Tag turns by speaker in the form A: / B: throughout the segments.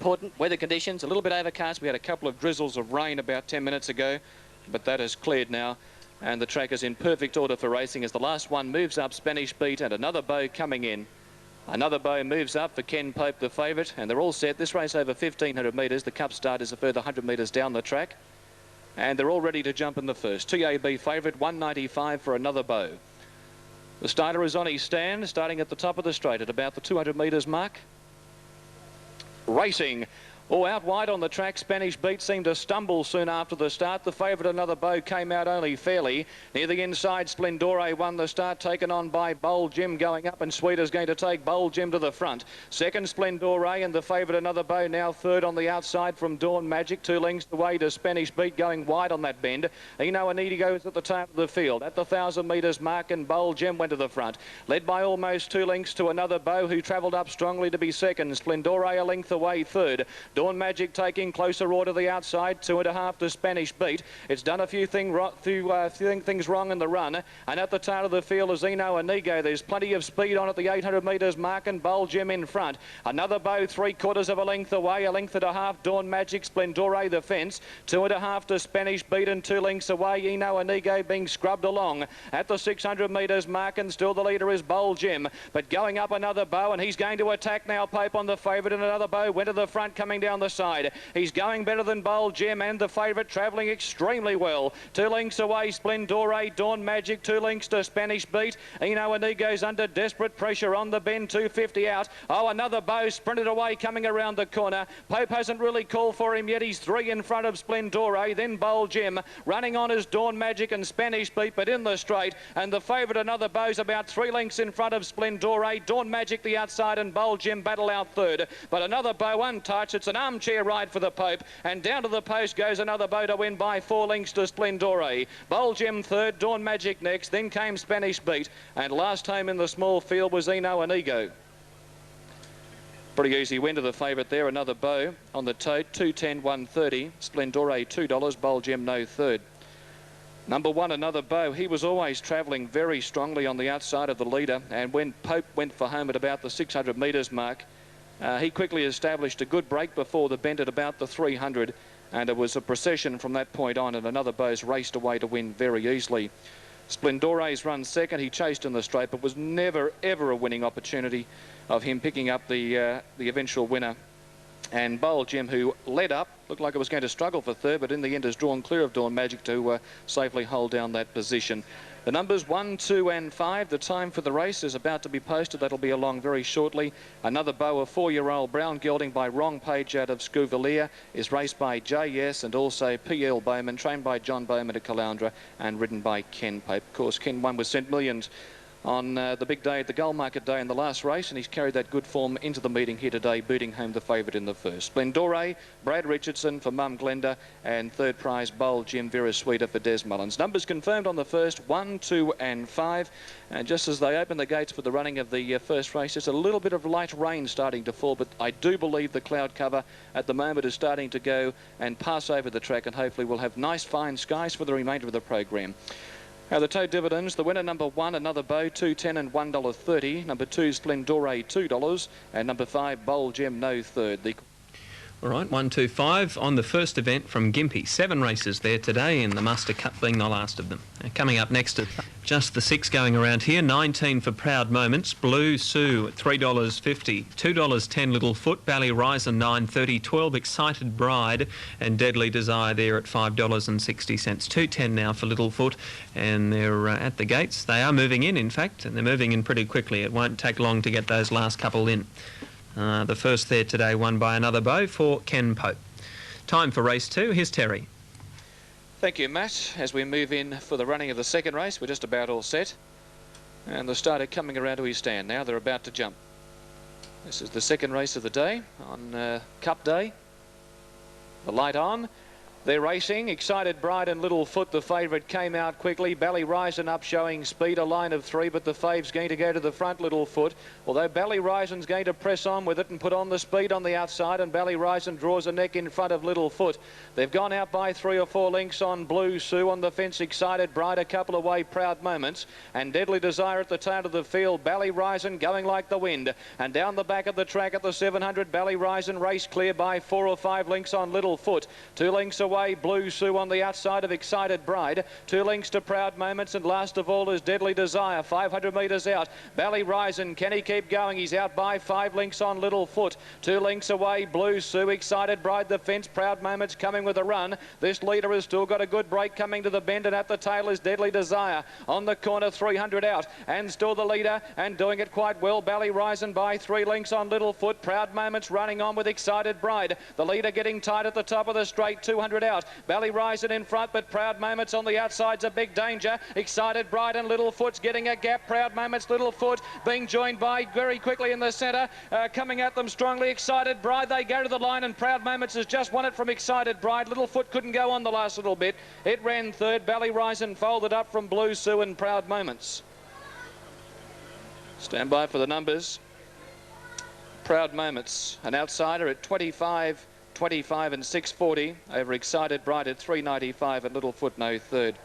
A: important. Weather conditions, a little bit overcast. We had a couple of drizzles of rain about 10 minutes ago, but that has cleared now. And the track is in perfect order for racing as the last one moves up, Spanish Beat, and another bow coming in. Another bow moves up for Ken Pope, the favourite, and they're all set. This race over 1,500 metres. The Cup start is a further 100 metres down the track. And they're all ready to jump in the first. TAB favourite, 195 for another bow. The starter is on his stand, starting at the top of the straight at about the 200 metres mark. Racing. Oh, out wide on the track, Spanish Beat seemed to stumble soon after the start. The favourite, Another Bow, came out only fairly. Near the inside, Splendore won the start, taken on by Bold Jim going up, and Sweeter's going to take Bold Jim to the front. Second, Splendore, and the favourite, Another Bow, now third on the outside from Dawn Magic. 2 lengths away to Spanish Beat, going wide on that bend. Eno Inigo is at the top of the field. At the 1,000 metres mark, and Bold Jim went to the front. Led by almost 2 lengths to Another Bow, who travelled up strongly to be second. Splendore a length away third. Dawn Magic taking closer order the outside, 2.5 to Spanish Beat. It's done a few things wrong in the run, and at the tail of the field is Eno Inigo. There's plenty of speed on at the 800 metres mark, and Bold Jim in front. Another Bow 3/4 of a length away, a length and a half. Dawn Magic, Splendore the fence, 2.5 to Spanish Beat, and 2 lengths away. Eno Inigo being scrubbed along at the 600 metres mark, and still the leader is Bold Jim. But going up Another Bow, and he's going to attack now. Pope on the favourite, and Another Bow went to the front, coming down the side. He's going better than Bold Jim, and the favourite travelling extremely well. 2 lengths away, Splendore, Dawn Magic, 2 lengths to Spanish Beat. Eno Inigo's under desperate pressure on the bend, 250 out. Oh, Another Bow sprinted away coming around the corner. Pope hasn't really called for him yet. He's 3 in front of Splendore, then Bold Jim. Running on is Dawn Magic and Spanish Beat, but in the straight, and the favourite, Another Bow's about 3 lengths in front of Splendore. Dawn Magic the outside, and Bold Jim battle out third. But Another Bow untouched. It's an armchair ride for the Pope, and down to the post goes Another Bow to win by 4 lengths to Splendore. Bold Jim third, Dawn Magic next, then came Spanish Beat, and last home in the small field was Eno Inigo. Pretty easy win to the favourite there. Another Bow on the tote, 210, 130. Splendore $2, Bold Jim no third. Number 1, Another Bow. He was always travelling very strongly on the outside of the leader, and when Pope went for home at about the 600 metres mark, he quickly established a good break before the bend at about the 300, and it was a procession from that point on, and Another Bow's raced away to win very easily. Splendore's run second. He chased in the straight, but was never ever a winning opportunity of him picking up the eventual winner. And Bold Jim, who led up, looked like it was going to struggle for third, but in the end has drawn clear of Dawn Magic to safely hold down that position. The numbers 1, 2 and 5. The time for the race is about to be posted. That'll be along very shortly. Another Bow, a 4-year-old brown gelding by Wrong Page out of Scouvalier, is raced by JS and also PL Bowman, trained by John Bowman at Caloundra and ridden by Ken Pope. Of course, Ken won with St Millions on the big day at the Gull Market Day in the last race, and he's carried that good form into the meeting here today, booting home the favourite in the first. Splendore, Brad Richardson for Mum Glenda, and third prize Bold Jim, Vera Sweeter for Des Mullins. Numbers confirmed on the first, 1, 2 and 5. And just as they open the gates for the running of the first race, there's a little bit of light rain starting to fall, but I do believe the cloud cover at the moment is starting to go and pass over the track, and hopefully we'll have nice fine skies for the remainder of the program. Now the tote dividends, the winner number 1, Another Bow, $2.10 and $1.30. Number 2, Splendore, $2. And number 5, Bold Jim, no third.
B: All right, 1, 2, 5 on the first event from Gympie. 7 races there today, and the Muster Cup being the last of them. Now, coming up next are just the 6 going around here. 19 for Proud Moments. Blue Sue at $3.50. $2.10 Little Foot. Bally Riser $9.30. 12 Excited Bride, and Deadly Desire there at $5.60. $2.10 now for Little Foot, and they're at the gates. They are moving in fact, and they're moving in pretty quickly. It won't take long to get those last couple in. The first there today won by Another Bow for Ken Pope. Time for race 2. Here's Terry.
A: Thank you, Matt. As we move in for the running of the second race, we're just about all set. And the starter coming around to his stand now. They're about to jump. This is the second race of the day on Cup Day. The light on. They're racing. Excited Bride and Little Foot, the favourite, came out quickly. Ballyrising up showing speed, a line of 3, but the fave's going to go to the front, Little Foot. Although Ballyrising's going to press on with it and put on the speed on the outside, and Ballyrising draws a neck in front of Little Foot. They've gone out by 3 or 4 lengths on Blue Sue. On the fence, Excited Bride, a couple away, Proud Moments, and Deadly Desire at the tail of the field. Ballyrising going like the wind. And down the back of the track at the 700, Ballyrising race clear by 4 or 5 lengths on Little Foot. 2 lengths away, Blue Sue on the outside of Excited Bride. 2 lengths to Proud Moments, and last of all is Deadly Desire. 500 metres out. Ballyrising, can he keep going? He's out by 5 lengths on Little Foot. 2 lengths away, Blue Sue. Excited Bride, the fence. Proud Moments coming with a run. This leader has still got a good break coming to the bend, and at the tail is Deadly Desire. On the corner, 300 out, and still the leader, and doing it quite well. Ballyrising by 3 lengths on Little Foot. Proud Moments running on with Excited Bride. The leader getting tight at the top of the straight, 200 out. Ballyrising in front, but Proud Moments on the outside's a big danger. Excited Bride and Little Foot's getting a gap. Proud Moments, Little Foot being joined by very quickly in the centre, coming at them strongly. Excited Bride, they go to the line, and Proud Moments has just won it from Excited Bride. Little Foot couldn't go on the last little bit. It ran third. Ballyrising folded up from Blue Sue and Proud Moments. Stand by for the numbers. Proud Moments, an outsider at 25 and 640 over Excited Bride at 395, and Little Foot no third.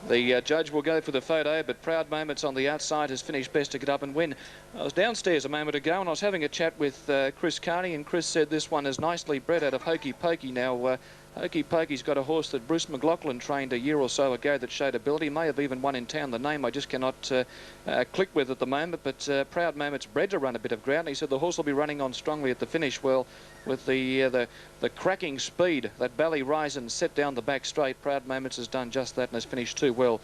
A: The judge will go for the photo, but Proud Moments on the outside has finished best to get up and win. I was downstairs a moment ago and I was having a chat with Chris Carney, and Chris said this one is nicely bred out of Hokey Pokey. Now, Hokey Pokey's got a horse that Bruce McLaughlin trained a year or so ago that showed ability. May have even won in town. The name I just cannot click with at the moment, but Proud Moments bred to run a bit of ground. He said the horse will be running on strongly at the finish. Well, with the cracking speed that Ballyrising set down the back straight, Proud Moments has done just that and has finished too well.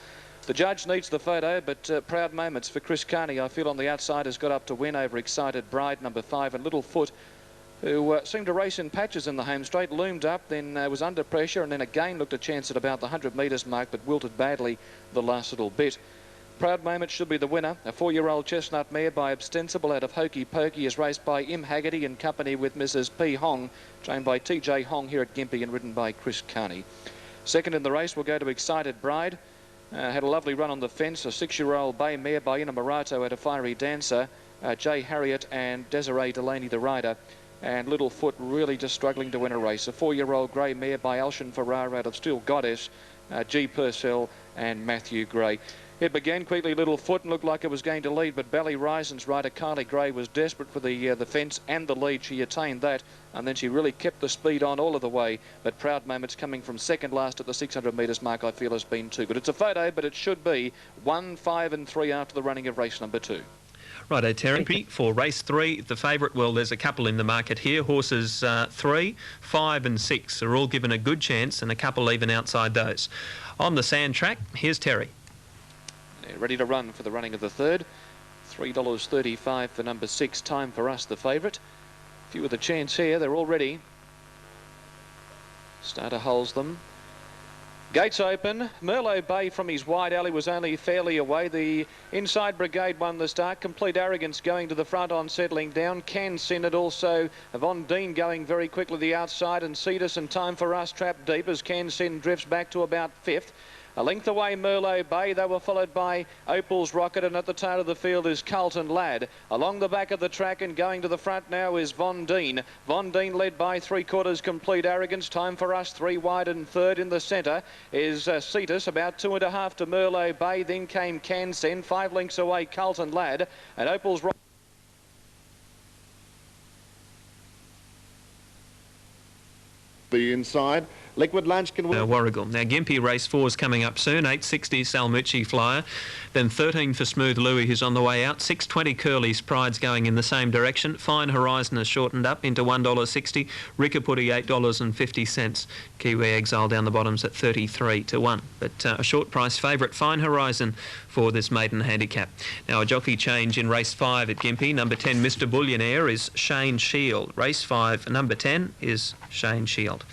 A: The judge needs the photo, but Proud Moments for Chris Carney, I feel on the outside, has got up to win over Excited Bride, number 5, and Little Foot, who seemed to race in patches in the home straight, loomed up, then was under pressure, and then again looked a chance at about the 100 metres mark, but wilted badly the last little bit. Proud Moments should be the winner. A 4-year-old chestnut mare by Ostensible out of Hokey Pokey is raced by Im Haggerty in company with Mrs. P. Hong, trained by TJ Hong here at Gympie and ridden by Chris Carney. Second in the race will go to Excited Bride. Had a lovely run on the fence. A 6-year-old bay mare by Inamarato out of Fiery Dancer. Jay Harriet and Desiree Delaney the rider. And Little Foot really just struggling to win a race. A 4-year-old grey mare by Alshan Ferrara out of Steel Goddess, G. Purcell and Matthew Gray. It began quickly, Little Foot, and looked like it was going to lead, but Ballyrising's rider, Carly Gray, was desperate for the fence and the lead. She attained that, and then she really kept the speed on all of the way. But Proud Moments coming from second last at the 600 metres mark, I feel has been too good. It's a photo, but it should be 1, 5 and 3 after the running of race number 2.
B: Righto, Taree, for race 3, the favourite, well, there's a couple in the market here. Horses 3, 5 and 6 are all given a good chance, and a couple even outside those. On the sand track, here's Taree.
A: Ready to run for the running of the third. $3.35 for number 6, Time for Us, the favourite. Few with a chance here, they're all ready. Starter holds them. Gates open. Merlot Bay from his wide alley was only fairly away. The inside brigade won the start. Complete Arrogance going to the front on settling down. Can Sin it also. Von Dean going very quickly the outside, and Cetus and Time for Us trapped deep as Can Sin drifts back to about 5th. A length away, Merlot Bay. They were followed by Opal's Rocket, and at the tail of the field is Carlton Lad. Along the back of the track and going to the front now is Von Dean. Von Dean led by 3/4 Complete Arrogance. Time for Us 3 wide, and third in the centre is Cetus, about 2.5 to Merlot Bay. Then came Cansen, 5 lengths away, Carlton Lad, and Opal's Rocket.
C: The inside. Liquid Lunch can win.
B: Warrigal. Now, Gympie race 4 is coming up soon. 8.60 Salmucci Flyer. Then 13 for Smooth Louie, who's on the way out. 6.20 Curly's Pride's going in the same direction. Fine Horizon has shortened up into $1.60. Rickaputti $8.50. Kiwi Exile down the bottoms at 33 to 1. But a short price favourite, Fine Horizon, for this maiden handicap. Now, a jockey change in race 5 at Gympie. Number 10, Mr. Bullionaire, is Shane Shield. Race 5, number 10 is Shane Shield.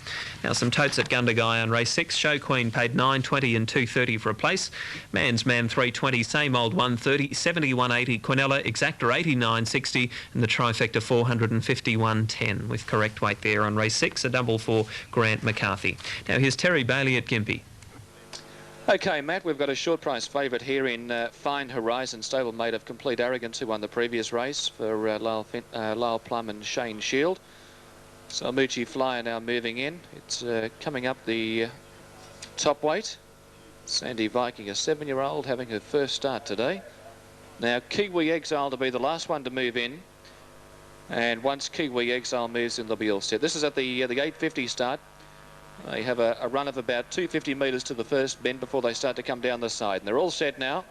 B: Now, some total Votes at Gundagai on race 6. Show Queen paid $9.20 and $2.30 for a place. Man's Man $3.20, Same Old $1.30, 71.80 Quinella, Exacta $89.60, and the trifecta $451.10 with correct weight there on race 6. A double for Grant McCarthy. Now here's Terry Bailey at Gympie.
A: Okay, Matt, we've got a short price favourite here in Fine Horizon, stablemate of Complete Arrogance, who won the previous race for Lyle Plum and Shane Shield. Salmucci Flyer now moving in. It's coming up the top weight. Sandy Viking, a 7-year-old, having her first start today. Now Kiwi Exile to be the last one to move in. And once Kiwi Exile moves in, they'll be all set. This is at the 8:50 start. They have a run of about 250 metres to the first bend before they start to come down the side. And they're all set now.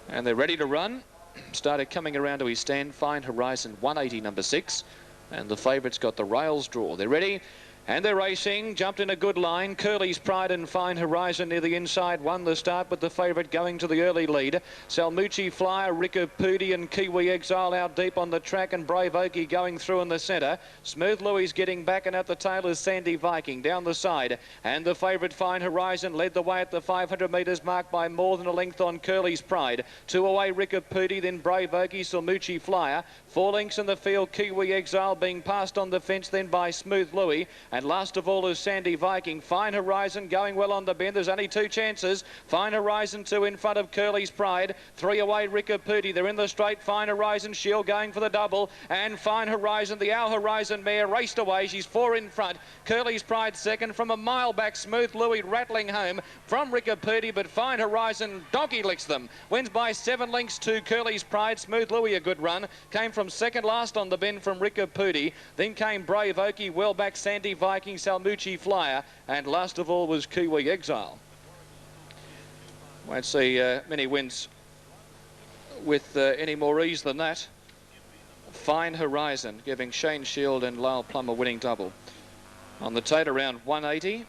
A: And they're ready to run. Started coming around to his stand. Fine Horizon 180, number 6. And the favourite's got the rails draw. They're ready. And they're racing, jumped in a good line. Curly's Pride and Fine Horizon near the inside won the start, with the favourite going to the early lead. Salmucci Flyer, Ricapudi and Kiwi Exile out deep on the track, and Brave Okie going through in the centre. Smooth Louis getting back, and at the tail is Sandy Viking down the side. And the favourite Fine Horizon led the way at the 500 metres mark by more than a length on Curly's Pride. 2 away Ricapudi, then Brave Okie, Salmucci Flyer. 4 lengths in the field, Kiwi Exile being passed on the fence then by Smooth Louis. And last of all is Sandy Viking. Fine Horizon going well on the bend. There's only 2 chances. Fine Horizon 2 in front of Curly's Pride. 3 away Ricapudi. They're in the straight. Fine Horizon Shield going for the double. And Fine Horizon, the Our Horizon mare, raced away. She's 4 in front. Curly's Pride second. From a mile back, Smooth Louis rattling home from Ricapudi, but Fine Horizon donkey licks them. Wins by 7 lengths to Curly's Pride. Smooth Louis a good run. Came from second last on the bend from Ricapudi. Then came Brave Okie, well back Sandy Viking, Salmucci Flyer, and last of all was Kiwi Exile. Won't see many wins with any more ease than that. Fine Horizon giving Shane Shield and Lyle Plum a winning double. On the tape around 180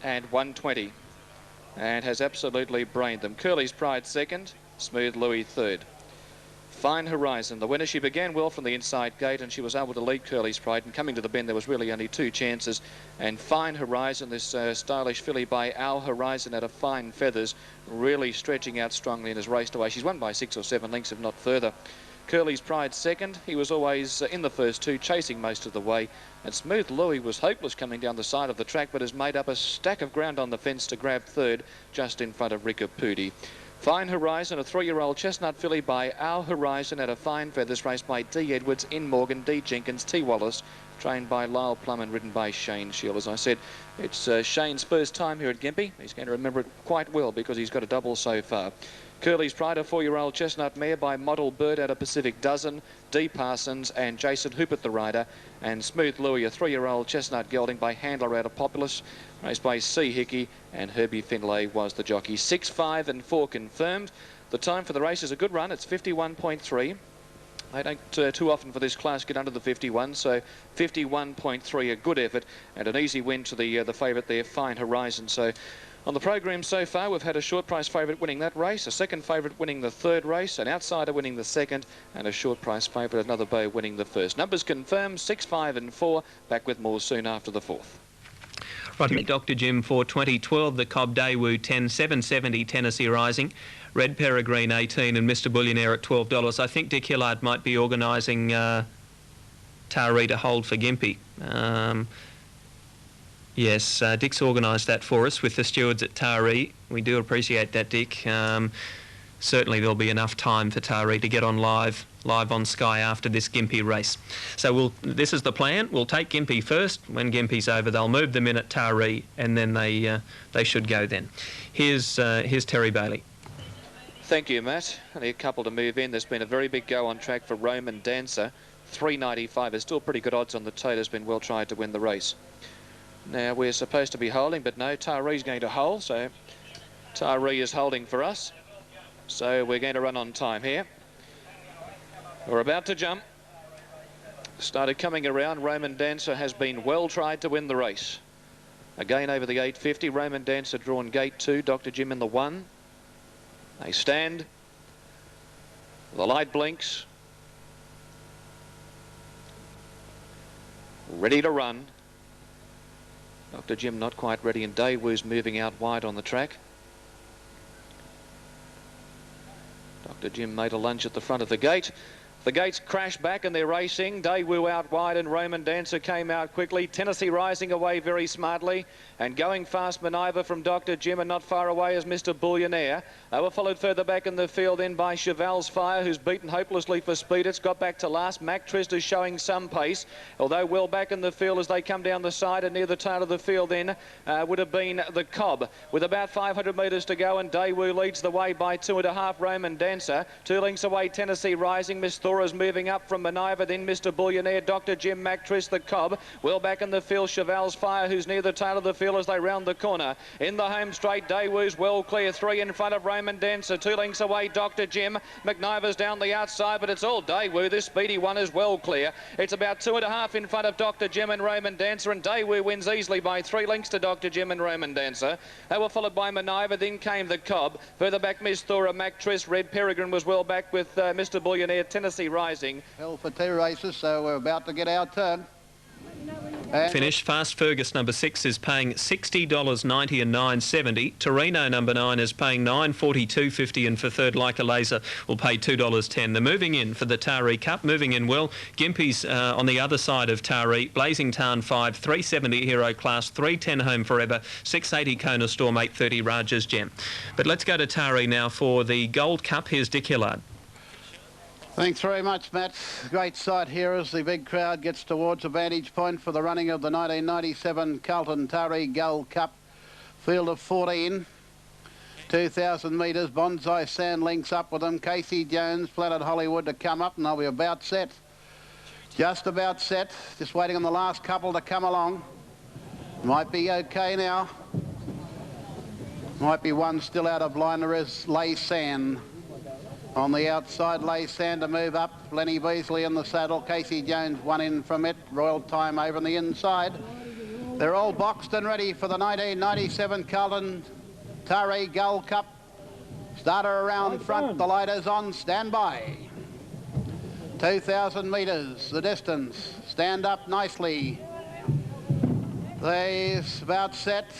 A: and 120, and has absolutely brained them. Curly's Pride second, Smooth Louis third. Fine Horizon, the winner. She began well from the inside gate, and she was able to lead Curly's Pride, and coming to the bend there was really only 2 chances. And Fine Horizon, this stylish filly by Our Horizon out of Fine Feathers, really stretching out strongly and has raced away. She's won by 6 or 7 lengths, if not further. Curly's Pride second. He was always in the first 2, chasing most of the way. And Smooth Louis was hopeless coming down the side of the track, but has made up a stack of ground on the fence to grab third, just in front of Ricapudi. Fine Horizon, a 3-year-old chestnut filly by Our Horizon out of Fine Feathers, raced by D. Edwards, In Morgan, D. Jenkins, T. Wallace, trained by Lyle Plum and ridden by Shane Shield. As I said, it's Shane's first time here at Gympie. He's going to remember it quite well because he's got a double so far. Curly's Pride, a 4-year-old chestnut mare by Model Bird out of Pacific Dozen, D. Parsons and Jason Hoopert the rider. And Smooth Louis, a 3-year-old chestnut gelding by Handler out of Populous, raced by C. Hickey, and Herbie Finlay was the jockey. 6, 5 and 4 confirmed. The time for the race is a good run. It's 51.3. They don't too often for this class get under the 51, so 51.3, a good effort, and an easy win to the favourite there, Fine Horizon. So on the program so far, we've had a short price favourite winning that race, a second favourite winning the third race, an outsider winning the second, and a short price favourite, another bow, winning the first. Numbers confirmed, 6, 5 and 4. Back with more soon after the 4th.
B: Right, Dr. Jim for 2012, the Cobb Daewoo 10, 770 Tennessee Rising, Red Peregrine 18 and Mr. Billionaire at $12. I think Dick Hillard might be organising Taree to hold for Gympie. Yes, Dick's organised that for us with the stewards at Taree. We do appreciate that, Dick. Certainly there'll be enough time for Taree to get on live on Sky after this Gympie race. So this is the plan. We'll take Gympie first. When Gympie's over, they'll move them in at Taree, and then they should go then. Here's Terry Bailey.
A: Thank you, Matt. Only a couple to move in. There's been a very big go on track for Roman Dancer. 395. There's still pretty good odds on the tote. Has been well tried to win the race. Now we're supposed to be holding, but no, Taree's going to hold. So Taree is holding for us. So we're going to run on time here. We're about to jump. Started coming around. Roman Dancer has been well tried to win the race. Again over the 850. Roman Dancer drawn gate 2. Dr. Jim in the 1. They stand. The light blinks. Ready to run. Dr. Jim not quite ready, and Daewoo's moving out wide on the track. Dr. Jim made a lunge at the front of the gate. The gates crashed back and they're racing. Daewoo out wide and Roman Dancer came out quickly. Tennessee Rising away very smartly. And going fast, Minerva from Dr. Jim, and not far away is Mr. Billionaire. They were followed further back in the field then by Cheval's Fire, who's beaten hopelessly for speed. It's got back to last. Mac Trist is showing some pace, although well back in the field as they come down the side, and near the tail of the field then would have been the Cobb. With about 500 metres to go, and Daewoo leads the way by 2.5 Roman Dancer. 2 lengths away, Tennessee Rising. Miss Thora's moving up from Minerva, then Mr. Billionaire, Dr. Jim, Mac Trist, the Cobb. Well back in the field, Cheval's Fire, who's near the tail of the field as they round the corner. In the home straight, Daewoo's well clear. 3 in front of Roman Dancer. 2 lengths away, Dr. Jim. McNiver's down the outside, but it's all Daewoo. This speedy one is well clear. It's about 2.5 in front of Dr. Jim and Roman Dancer, and Daewoo wins easily by 3 lengths to Dr. Jim and Roman Dancer. They were followed by Minerva, then came the Cobb. Further back, Miss Thora, Mac Trist, Red Peregrine was well back with Mr. Billionaire, Tennessee Rising.
D: Hell for 2 races, so we're about to get our turn.
B: Finish. Fast Fergus number 6 is paying $60.90 and $9.70. Torino number 9 is paying $9.42.50, and for third, Like a Laser, will pay $2.10. They're moving in for the Taree Cup, moving in well. Gympie's on the other side of Taree. Blazing Town 5, $3.70 Hero Class, $3.10 Home Forever, $6.80 Kona Storm, $8.30 Raj's Gem. But let's go to Taree now for the Gold Cup. Here's Dick Hillard.
D: Thanks very much, Matt. Great sight here as the big crowd gets towards the vantage point for the running of the 1997 Carlton Taree Gold Cup. Field of 14, 2,000 metres. Bonsai Sand links up with them. Casey Jones, Planet Hollywood to come up, and they'll be about set. Just about set. Just waiting on the last couple to come along. Might be okay now. Might be one still out of line. There is Lay Sand. On the outside, Lay Sand to move up. Lenny Beasley in the saddle. Casey Jones one in from it. Royal Time over on the inside. They're all boxed and ready for the 1997 Carlton Taree Gold Cup. Starter around front. The light is on. Stand by. 2,000 metres, the distance. Stand up nicely. They're about set.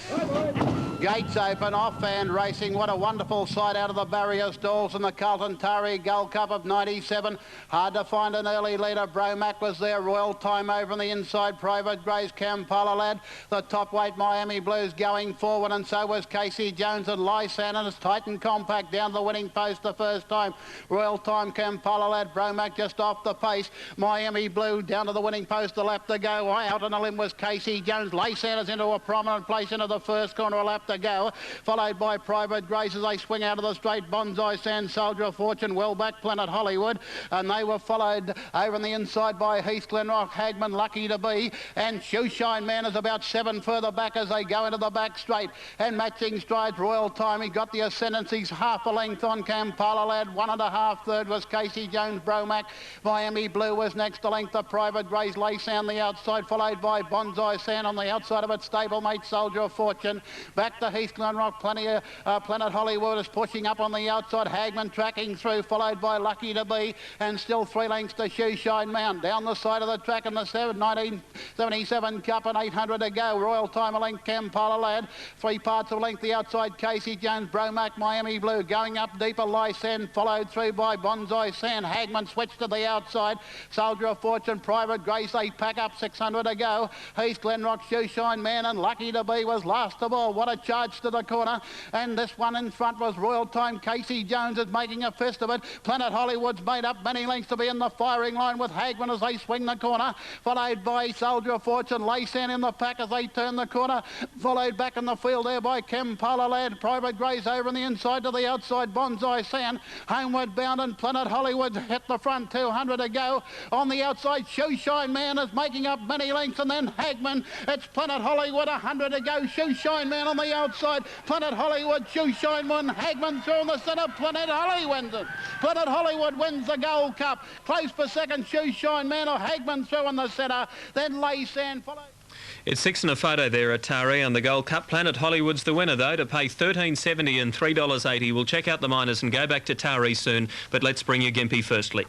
D: Gates open, off and racing. What a wonderful sight out of the barrier stalls in the Carlton Taree Gold Cup of 97. Hard to find an early leader. Bromac was there. Royal Time over on the inside. Private Gray's Kampala Lad. The top weight Miami Blues going forward, and so was Casey Jones and Lysan, and it's tight and compact down the winning post the first time. Royal Time, Kampala Lad, Bromac just off the pace. Miami Blue down to the winning post, a lap to go. Out on a limb was Casey Jones. Lysan is into a prominent place into the first corner, a lap to go, followed by Private Grace as they swing out of the straight. Bonsai Sand, Soldier of Fortune, well back, Planet Hollywood, and they were followed over on the inside by Heath Glenrock, Hagman, Lucky to Be, and Shoeshine Man is about 7 further back as they go into the back straight, and matching strides Royal Time. He got the ascendancies half a length on Kampala Lad. 1.5 third was Casey Jones. Bromac, Miami Blue was next, a length of Private Grace. Lay Sound the outside, followed by Bonsai Sand on the outside of it. Stablemate, Soldier of Fortune, back to Heath Glenrock. Planet Hollywood is pushing up on the outside. Hagman tracking through, followed by Lucky to Be, and still 3 lengths to Shoeshine Mound. Down the side of the track in the 1977 Cup and 800 to go. Royal Time a length, Kampala Lad. 3 parts of length the outside, Casey Jones. Bromac, Miami Blue going up deeper. Lysan followed through by Bonsai Sand. Hagman switched to the outside. Soldier of Fortune, Private Grace, they pack up 600 to go. Heath Glenrock, Shoeshine Man, and Lucky to Be was last of all. What a charge to the corner, and this one in front was Royal Time. Casey Jones is making a fist of it. Planet Hollywood's made up many lengths to be in the firing line with Hagman as they swing the corner, followed by Soldier of Fortune. Lysan in the pack as they turn the corner, followed back in the field there by Kampala Lad. Private Grace over on the inside to the outside. Bonsai Sand homeward bound, and Planet Hollywood hit the front. 200 to go on the outside. Shoeshine Man is making up many lengths, and then Hagman. It's Planet Hollywood, 100 to go. Shoeshine Man on the outside. Planet Hollywood, Shoeshine Man, Hagman through in the centre. Planet Hollywood wins the Gold Cup. Close for second, Shoeshine Man or Hagman through in the centre. Then Lay Sand followed.
B: It's 6 and a photo there at Taree on the Gold Cup. Planet Hollywood's the winner, though, to pay $13.70 and $3.80. We'll check out the minors and go back to Taree soon, but let's bring you Gympie firstly.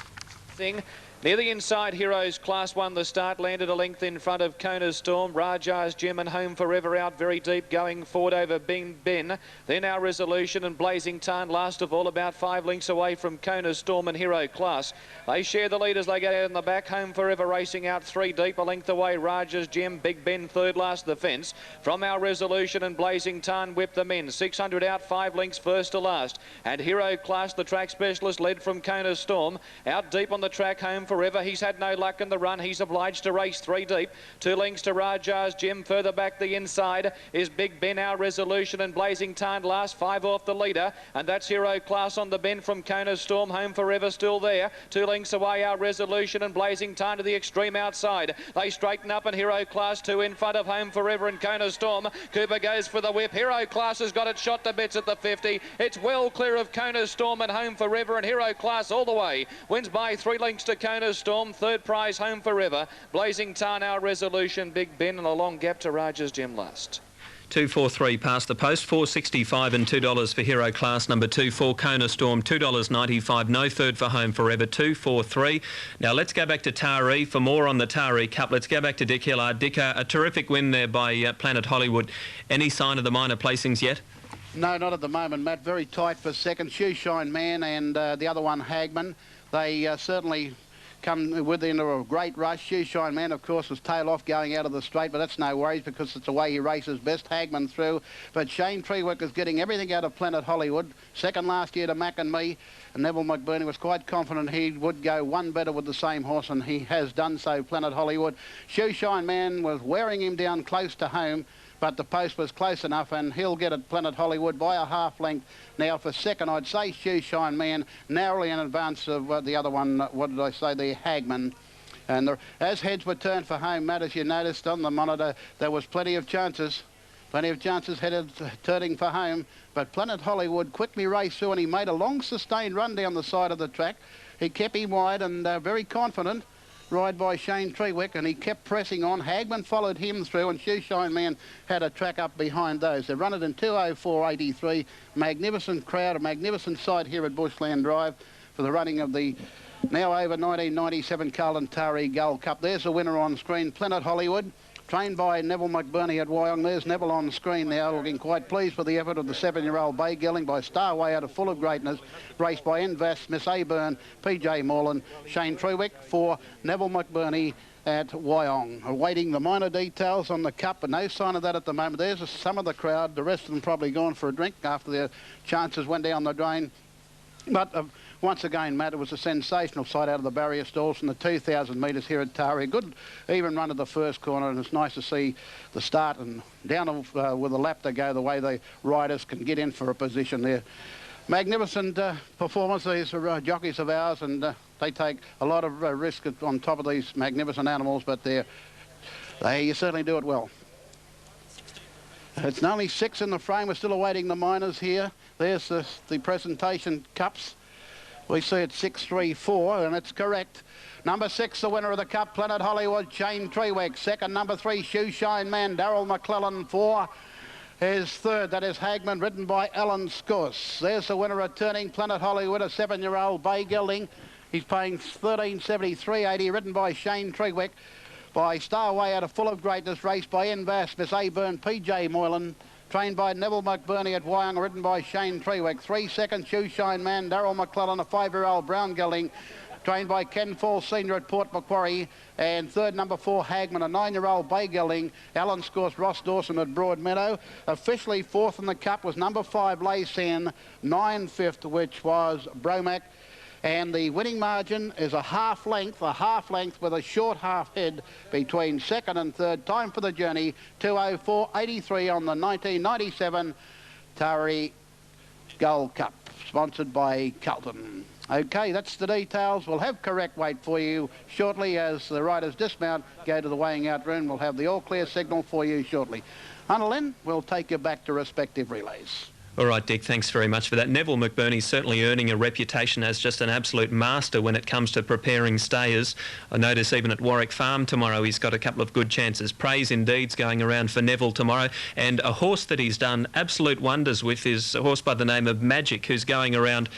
A: Near the inside, Heroes Class 1, the start landed a length in front of Kona's Storm. Raja's Gem and Home Forever out very deep, going forward over Bing Ben. Then Our Resolution and Blazing Tarn, last of all, about 5 lengths away from Kona's Storm and Hero Class. They share the lead as they get out in the back. Home Forever racing out 3 deep, a length away. Raja's Gem, Big Ben third last the fence. From Our Resolution and Blazing Tarn whip them in. 600 out, 5 lengths first to last. And Hero Class, the track specialist, led from Kona's Storm. Out deep on the track, Home Forever. He's had no luck in the run. He's obliged to race 3 deep. 2 lengths to Raja's Gem. Further back the inside is Big Ben, Our Resolution and Blazing Tarn last. 5 off the leader. And that's Hero Class on the bend from Kona's Storm. Home Forever still there. 2 lengths away, Our Resolution and Blazing Tarn to the extreme outside. They straighten up and Hero Class 2 in front of Home Forever and Kona's Storm. Cooper goes for the whip. Hero Class has got it shot to bits at the 50. It's well clear of Kona's Storm and Home Forever, and Hero Class all the way. Wins by 3 lengths to Kona's Storm. Third prize, Home Forever. Blazing Tarn, Our Resolution, Big Ben, and a long gap to Raja's Gem last.
B: 243 past the post, $4.65 and $2 for Hero Class number 2 for Kona Storm, $2.95, no third for Home Forever, 243. Now let's go back to Taree for more on the Taree Cup. Let's go back to Dick Hillard. Dick, a terrific win there by Planet Hollywood. Any sign of the minor placings yet?
D: No, not at the moment, Matt. Very tight for second. Shoeshine Man and the other one, Hagman. They certainly come within a great rush. Shoeshine Man, of course, was tail off going out of the straight, but that's no worries because it's the way he races best. Hagman through. But Shane Trewick is getting everything out of Planet Hollywood. Second last year to Mac and me. And Neville McBurney was quite confident he would go one better with the same horse, and he has done so, Planet Hollywood. Shoeshine Man was wearing him down close to home, but the post was close enough, and he'll get at Planet Hollywood by a half length. Now for second, I'd say Shoeshine Man, narrowly in advance of the other one, what did I say, the Hagman. And as heads were turned for home, Matt, as you noticed on the monitor, there was plenty of chances headed turning for home, but Planet Hollywood quickly raced through and he made a long sustained run down the side of the track. He kept him wide and very confident. Ride by Shane Trewick, and he kept pressing on. Hagman followed him through, and Shoeshine Man had a track up behind those. They run it in 2:04.83. Magnificent crowd, a magnificent sight here at Bushland Drive for the running of the now over 1997 Carlton Taree Gold Cup. There's the winner on screen, Planet Hollywood, trained by Neville McBurney at Wyong. There's Neville on screen now, looking quite pleased with the effort of the 7-year-old bay gelding by Starway out of Full of Greatness, raced by Envas, Miss Aburn, PJ Moreland, Shane Trewick for Neville McBurney at Wyong. Awaiting the minor details on the cup, but no sign of that at the moment. There's some of the crowd. The rest of them probably gone for a drink after their chances went down the drain. But once again, Matt, it was a sensational sight out of the barrier stalls from the 2,000 metres here at Taree. Good even run at the first corner, and it's nice to see the start and down with a lap to go the way the riders can get in for a position there. Magnificent performance, these jockeys of ours, and they take a lot of risk on top of these magnificent animals, but they certainly do it well. It's only 6 in the frame. We're still awaiting the minors here. There's the presentation cups. We see it's 6-3-4, and it's correct. Number 6, the winner of the cup, Planet Hollywood, Shane Trewick. Second, number 3, Shoeshine Man, Darryl McClellan. 4 is third. That is Hagman, ridden by Alan Scouse. There's the winner returning, Planet Hollywood, a 7-year-old bay gelding. He's paying $13.73.80, ridden by Shane Trewick. By Starway out of Full of Greatness, raced by Envas, Miss Aburn, PJ Moylan. Trained by Neville McBurney at Wyong, ridden by Shane Trewick. 3 seconds, Shoeshine Man, Darryl McClellan, a 5-year-old brown gelding, trained by Ken Fall Senior at Port Macquarie. And third, number 4, Hagman, a 9-year-old bay gelding, Alan Scouse, Ross Dawson at Broadmeadow. Officially fourth in the cup was number 5, Laysan, 9 fifth, which was Bromac. And the winning margin is a half length with a short half head between second and third. Time for the journey, 2:04.83 on the 1997 Taree Gold Cup, sponsored by Carlton. Okay, that's the details. We'll have correct weight for you shortly as the riders dismount, go to the weighing out room. We'll have the all clear signal for you shortly. Until then, we'll take you back to respective relays.
B: All right, Dick, thanks very much for that. Neville McBurney's certainly earning a reputation as just an absolute master when it comes to preparing stayers. I notice even at Warwick Farm tomorrow he's got a couple of good chances. Praise indeed's going around for Neville tomorrow. And a horse that he's done absolute wonders with is a horse by the name of Magic, who's going around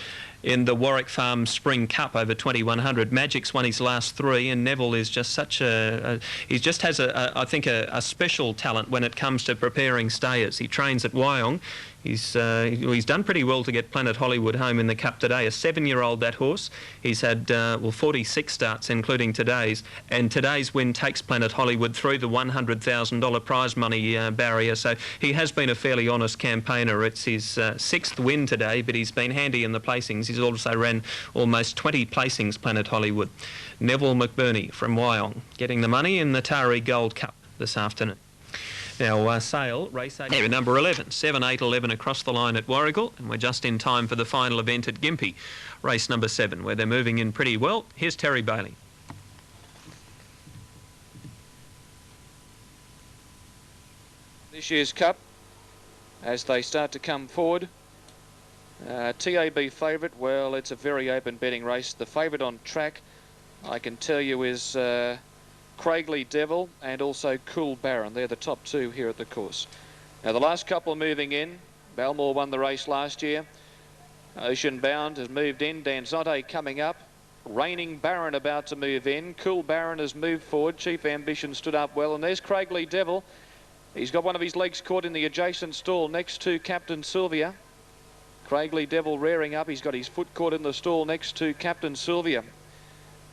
B: in the Warwick Farm Spring Cup over 2100. Magic's won his last 3, and Neville is just such he just has I think a special talent when it comes to preparing stayers. He trains at Wyong. He's done pretty well to get Planet Hollywood home in the Cup today. A 7-year-old, that horse. He's had 46 starts, including today's, and today's win takes Planet Hollywood through the $100,000 prize money barrier. So he has been a fairly honest campaigner. It's his 6th win today, but he's been handy in the placings. He's also ran almost 20 placings, Planet Hollywood. Neville McBurney from Wyong getting the money in the Taree Gold Cup this afternoon. Now, Sale, race 8, number 11, 7, 8, 11 across the line at Warrigal, and we're just in time for the final event at Gympie, race number 7, where they're moving in pretty well. Here's Terry Bailey.
A: This year's Cup, as they start to come forward. TAB favourite, well, it's a very open betting race. The favourite on track, I can tell you, is Craigley Devil and also Cool Baron. They're the top 2 here at the course. Now the last couple moving in. Balmore won the race last year. Ocean Bound has moved in. Danzotte coming up. Reigning Baron about to move in. Cool Baron has moved forward. Chief Ambition stood up well. And there's Craigley Devil. He's got one of his legs caught in the adjacent stall next to Captain Sylvia. Craigley Devil rearing up. He's got his foot caught in the stall next to Captain Sylvia.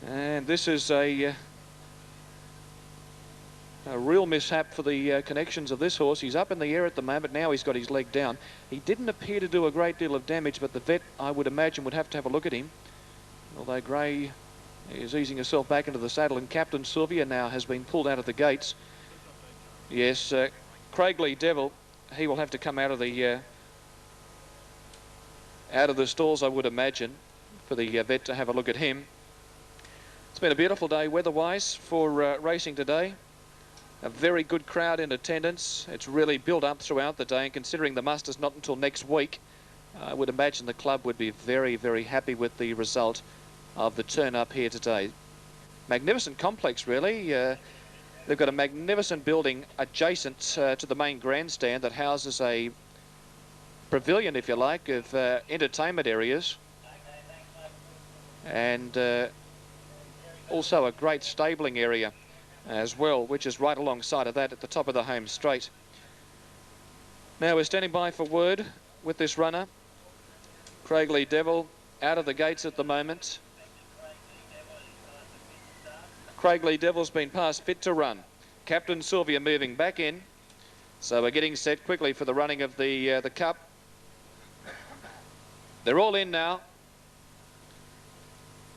A: And this is a real mishap for the connections of this horse. He's up in the air at the moment. Now he's got his leg down. He didn't appear to do a great deal of damage, but the vet, I would imagine, would have to have a look at him. Although Gray is easing herself back into the saddle, and Captain Sylvia now has been pulled out of the gates. Yes, Craigley Devil, he will have to come out of the stalls, I would imagine, for the vet to have a look at him. It's been a beautiful day weather-wise for racing today. A very good crowd in attendance. It's really built up throughout the day, and considering the muster's not until next week, I would imagine the club would be very, very happy with the result of the turn up here today. Magnificent complex, really. They've got a magnificent building adjacent to the main grandstand that houses a pavilion, if you like, of entertainment areas, and also a great stabling area as well, which is right alongside of that at the top of the home straight. Now we're standing by for word with this runner. Craigley Devil out of the gates at the moment. Craigley Devil's been passed fit to run. Captain Sylvia moving back in. So we're getting set quickly for the running of the Cup. They're all in now.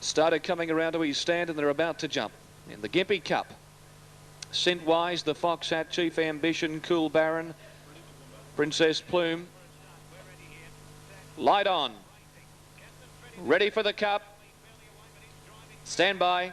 A: Started coming around to his stand, and they're about to jump in the Gympie Cup. Scentwise, the Fox Hat, Chief Ambition, Cool Baron, Princess Plume. Light on. Ready for the Cup. Stand by.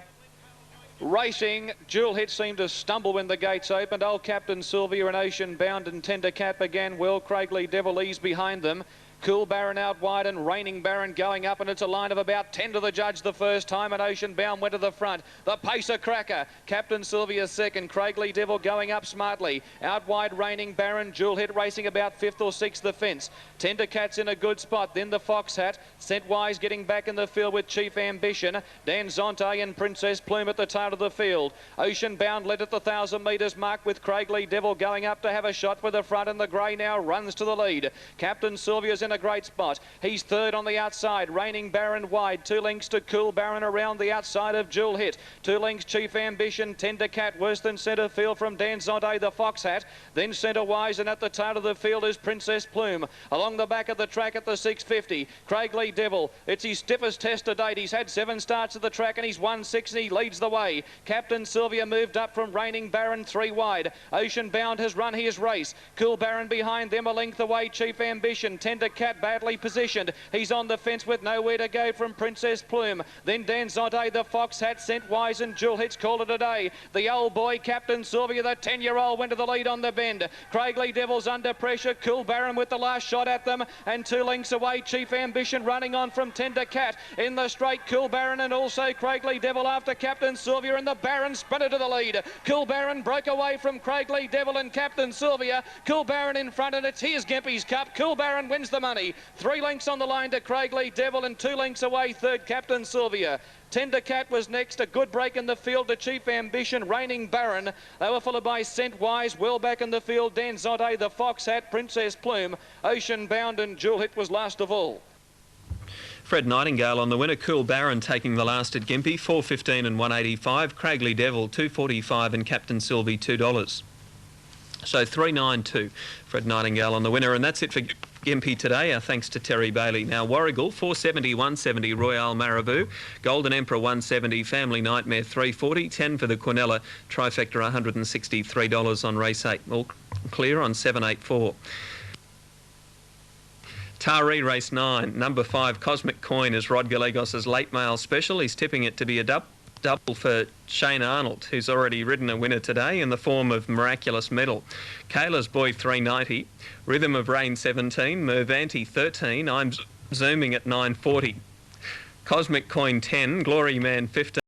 A: Racing. Jewel Hit seemed to stumble when the gates opened. Old Captain Sylvia and Ocean Bound and Tender Cat began well. Craigley Devil eased behind them. Cool Baron out wide and Reigning Baron going up, and it's a line of about 10 to the judge the first time, and Ocean Bound went to the front. The Pacer Cracker, Captain Sylvia second, Craigley Devil going up smartly. Out wide Reigning Baron, Jewel Hit racing about 5th or 6th the fence. Tender Cat's in a good spot, then the Fox Hat. Scentwise getting back in the field with Chief Ambition. Danzotte and Princess Plume at the tail of the field. Ocean Bound led at the 1,000 metres mark with Craigley Devil going up to have a shot with the front, and the grey now runs to the lead. Captain Sylvia's in a great spot. He's third on the outside. Reigning Baron wide. 2 lengths to Cool Baron around the outside of Jewel Hit. 2 lengths Chief Ambition. Tender Cat worse than centre field from Danzotte, the Fox Hat. Then centre wise, and at the tail of the field is Princess Plume. Along the back of the track at the 650. Craigley Devil. It's his stiffest test to date. He's had 7 starts at the track and he's won 6 and he leads the way. Captain Sylvia moved up from Reigning Baron 3 wide. Ocean Bound has run his race. Cool Baron behind them a length away. Chief Ambition. Tender Cat badly positioned. He's on the fence with nowhere to go from Princess Plume. Then Danzotte, the Fox Hat, Scentwise and Jewel Hit's called it a day. The old boy, Captain Sylvia, the 10-year-old, went to the lead on the bend. Craigley Devil's under pressure. Cool Baron with the last shot at them, and 2 lengths away. Chief Ambition running on from Tender Cat. In the straight, Cool Baron and also Craigley Devil after Captain Sylvia, and the Baron sprinted to the lead. Cool Baron broke away from Craigley Devil and Captain Sylvia. Cool Baron in front, and it's here's Gympie's Cup. Cool Baron wins the money. 3 lengths on the line to Craigley Devil, and 2 lengths away third Captain Sylvia. Tender Cat was next. A good break in the field to Chief Ambition, Reigning Baron. They were followed by Scent Wise. Well back in the field, Danzote, the Fox Hat, Princess Plume, Ocean Bound, and Jewel Hit was last of all.
B: Fred Nightingale on the winner. Cool Baron taking the last at Gympie, 4.15 and 1.85. Craigley Devil, 2.45, and Captain Sylvie, $2. So 3.92, Fred Nightingale on the winner, and that's it for Gympie today. Our thanks to Taree Bailey. Now Warrigal, 4.70, 1.70, Royale Marabou, Golden Emperor, 1.70, Family Nightmare, 3.40, 10 for the Quinella, Trifecta, $163 on race 8. All clear on 7.84. Taree race 9, number 5, Cosmic Coin is Rod Gallegos' late mail special. He's tipping it to be a double for Shane Arnold, who's already ridden a winner today in the form of Miraculous Medal. Kayla's Boy, 3.90, Rhythm of Rain, 17, Mervanti, 13, I'm Zooming at 9.40. Cosmic Coin, 10, Glory Man, 15.